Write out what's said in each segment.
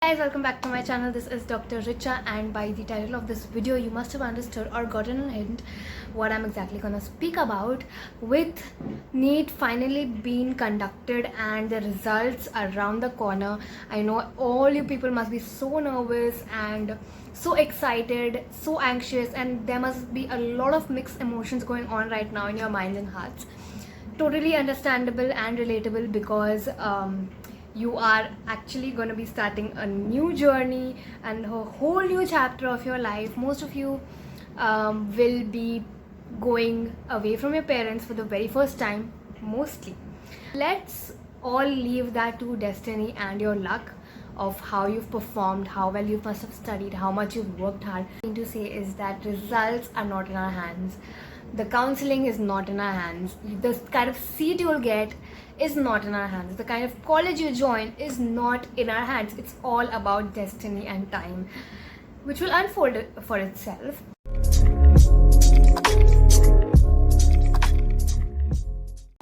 Guys, welcome back to my channel. This is Dr. Richa, and by the title of this video you must have understood or gotten a hint what I'm exactly gonna speak about. With NEET finally being conducted and the results around the corner, I know all you people must be so nervous and so excited, so anxious, and there must be a lot of mixed emotions going on right now in your minds and hearts. Totally understandable and relatable because you are actually going to be starting a new journey and a whole new chapter of your life. Most of you will be going away from your parents for the very first time, mostly. Let's all leave that to destiny and your luck of how you've performed, how well you must have studied, how much you've worked hard. The thing to say is that results are not in our hands. The counseling is not in our hands. The kind of seat you'll get is not in our hands. The kind of college you join is not in our hands. It's all about destiny and time, which will unfold for itself.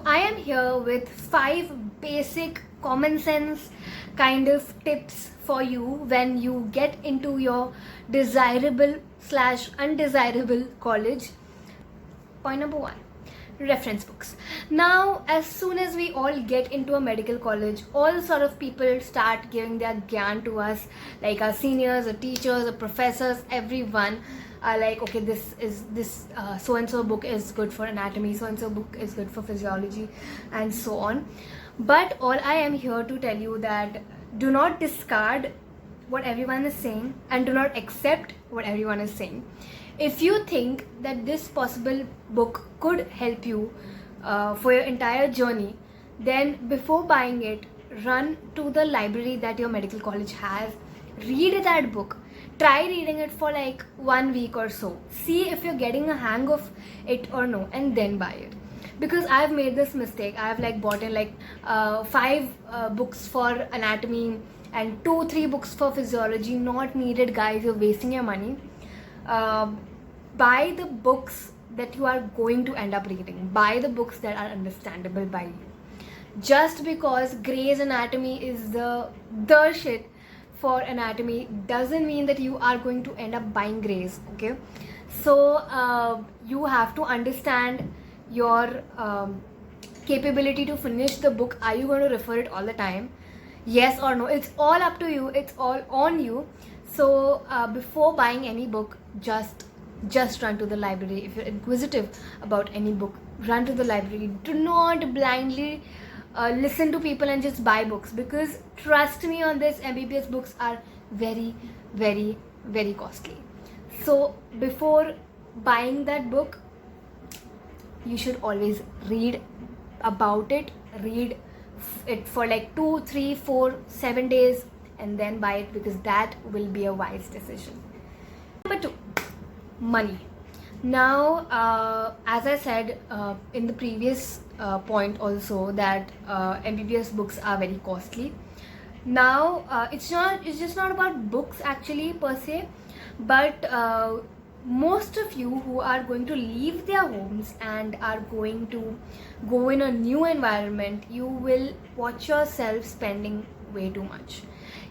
I am here with 5 basic common sense kind of tips for you when you get into your desirable/undesirable college. Point number 1, reference books. Now, as soon as we all get into a medical college, all sort of people start giving their gyan to us, like our seniors, our teachers, our professors, everyone are like, okay, this so and so book is good for anatomy, so and so book is good for physiology, and so on. But all I am here to tell you that do not discard what everyone is saying and do not accept what everyone is saying. If you think that this possible book could help you for your entire journey, then before buying it, run to the library that your medical college has. Read that book. Try reading it for like 1 week or so. See if you're getting a hang of it or no, and then buy it. Because I've made this mistake. I've like bought in like 5 books for anatomy and 2-3 books for physiology. Not needed, guys. You're wasting your money. Buy the books that you are going to end up reading. Buy the books that are understandable by you. Just because Grey's Anatomy is the shit for anatomy doesn't mean that you are going to end up buying Grey's, okay? So you have to understand your capability to finish the book. Are you going to refer it all the time? Yes or no? It's all up to you. It's all on you. So before buying any book, just run to the library. If you're inquisitive about any book, run to the library. Do not blindly listen to people and just buy books, because trust me on this, MBBS books are very, very, very costly. So before buying that book, you should always read about it. Read it for like 2, 3, 4, 7 days and then buy it, because that will be a wise decision. Number 2, money. Now, as I said in the previous point also, that MBBS books are very costly. Now, it's just not about books actually per se, but most of you who are going to leave their homes and are going to go in a new environment, you will watch yourself spending way too much,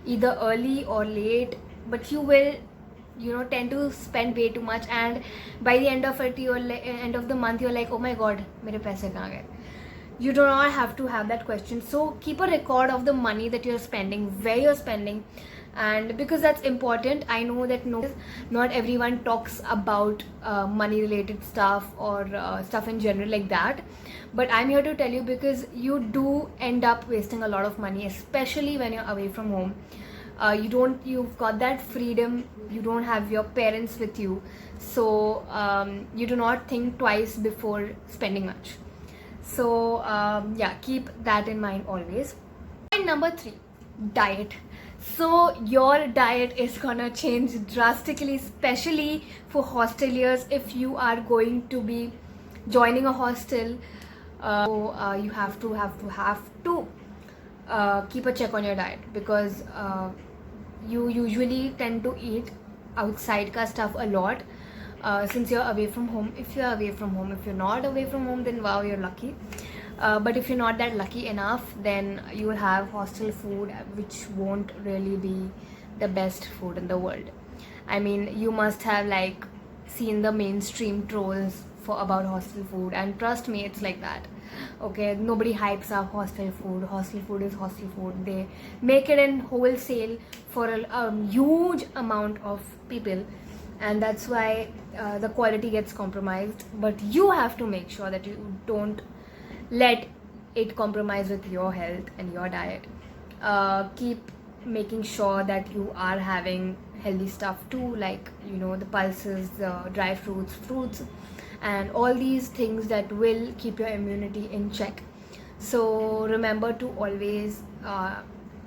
either early or late, but you will tend to spend way too much, and by the end of it, end of the month, you're like, oh my god, mere paise kahan gaye? You do not have to have that question. So keep a record of the money that you're spending, where you're spending, and because that's important. I know that not everyone talks about money related stuff or stuff in general like that, but I'm here to tell you, because you do end up wasting a lot of money, especially when you're away from home. You've got that freedom, you don't have your parents with you, so you do not think twice before spending much. So yeah, keep that in mind always. Point number 3, diet. So your diet is gonna change drastically, especially for hosteliers. If you are going to be joining a hostel, you have to keep a check on your diet, because you usually tend to eat outside ka stuff a lot since you're away from home. If you're away from home, if you're not away from home, then wow, you're lucky. But if you're not that lucky enough, then you will have hostel food, which won't really be the best food in the world. I mean, you must have like seen the mainstream trolls for about hostel food, and trust me, it's like that. Okay, nobody hypes up hostel food. Hostel food is hostel food. They make it in wholesale for a huge amount of people, and that's why the quality gets compromised. But you have to make sure that you don't let it compromise with your health and your diet. Keep making sure that you are having healthy stuff too, like the pulses, the dry fruits, and all these things that will keep your immunity in check. So remember to always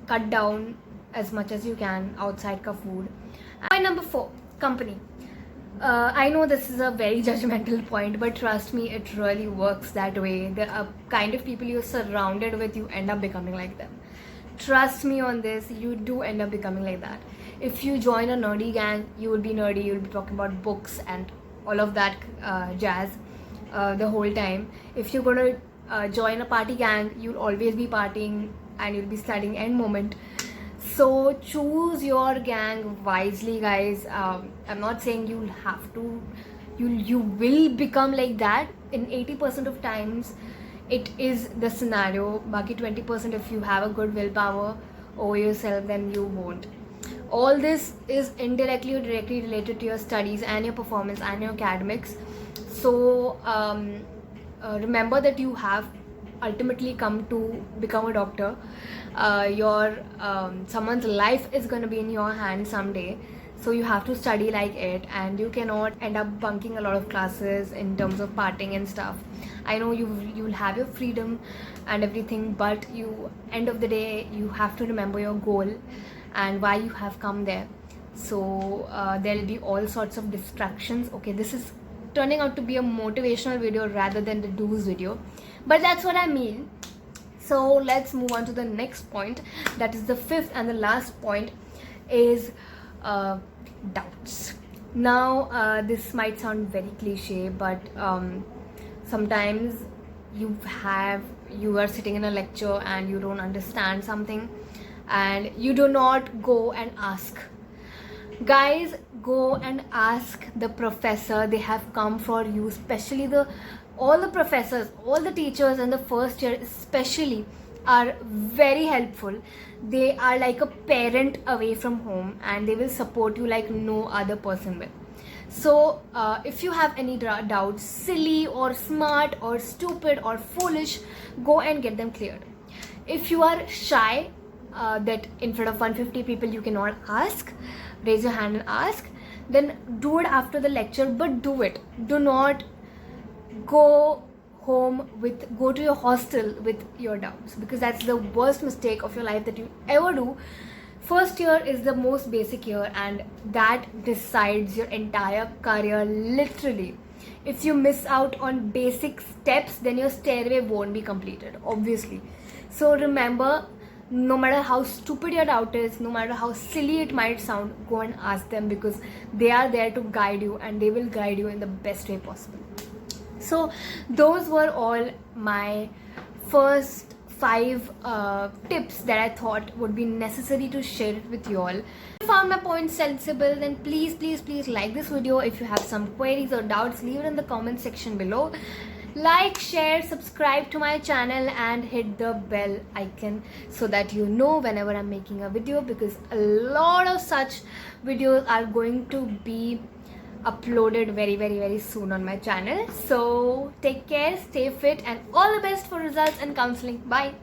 cut down as much as you can outside ka food. Point number 4, company. I know this is a very judgmental point, but trust me, it really works that way. The kind of people you're surrounded with, you end up becoming like them. Trust me on this, you do end up becoming like that. If you join a nerdy gang, you will be nerdy, you will be talking about books and all of that jazz the whole time. If you're going to join a party gang, you'll always be partying and you'll be studying end moment. So choose your gang wisely, guys. I'm not saying you'll have to, you will become like that. In 80% of times, it is the scenario. Baki 20%, if you have a good willpower over yourself, then you won't. All this is indirectly or directly related to your studies and your performance and your academics. So remember that you have ultimately come to become a doctor. Someone's life is going to be in your hands someday, so you have to study like it, and you cannot end up bunking a lot of classes in terms of partying and stuff. I know you'll have your freedom and everything, but end of the day, you have to remember your goal and why you have come there. So there'll be all sorts of distractions. Okay, this is turning out to be a motivational video rather than the do's video, but that's what I mean. So let's move on to the next point. That is the 5th and the last point, is doubts. Now this might sound very cliche, but sometimes you are sitting in a lecture and you don't understand something and you do not go and ask. Guys, go and ask the professor. They have come for you, especially all the professors, all the teachers in the first year especially are very helpful. They are like a parent away from home, and they will support you like no other person will. So if you have any doubts, silly or smart or stupid or foolish, go and get them cleared. If you are shy, that in front of 150 people you cannot ask, raise your hand and ask, then do it after the lecture, but do it. Do not go to your hostel with your doubts, because that's the worst mistake of your life that you ever do. First year is the most basic year, and that decides your entire career, literally. If you miss out on basic steps, then your stairway won't be completed, obviously. So remember, no matter how stupid your doubt is, no matter how silly it might sound, go and ask them, because they are there to guide you, and they will guide you in the best way possible. So those were all my first 5 tips that I thought would be necessary to share it with you all. If you found my points sensible, then please like this video. If you have some queries or doubts, leave it in the comment section below. Like, share, subscribe to my channel and hit the bell icon so that you know whenever I'm making a video, because a lot of such videos are going to be uploaded very soon on my channel. So take care, stay fit, and all the best for results and counseling. Bye.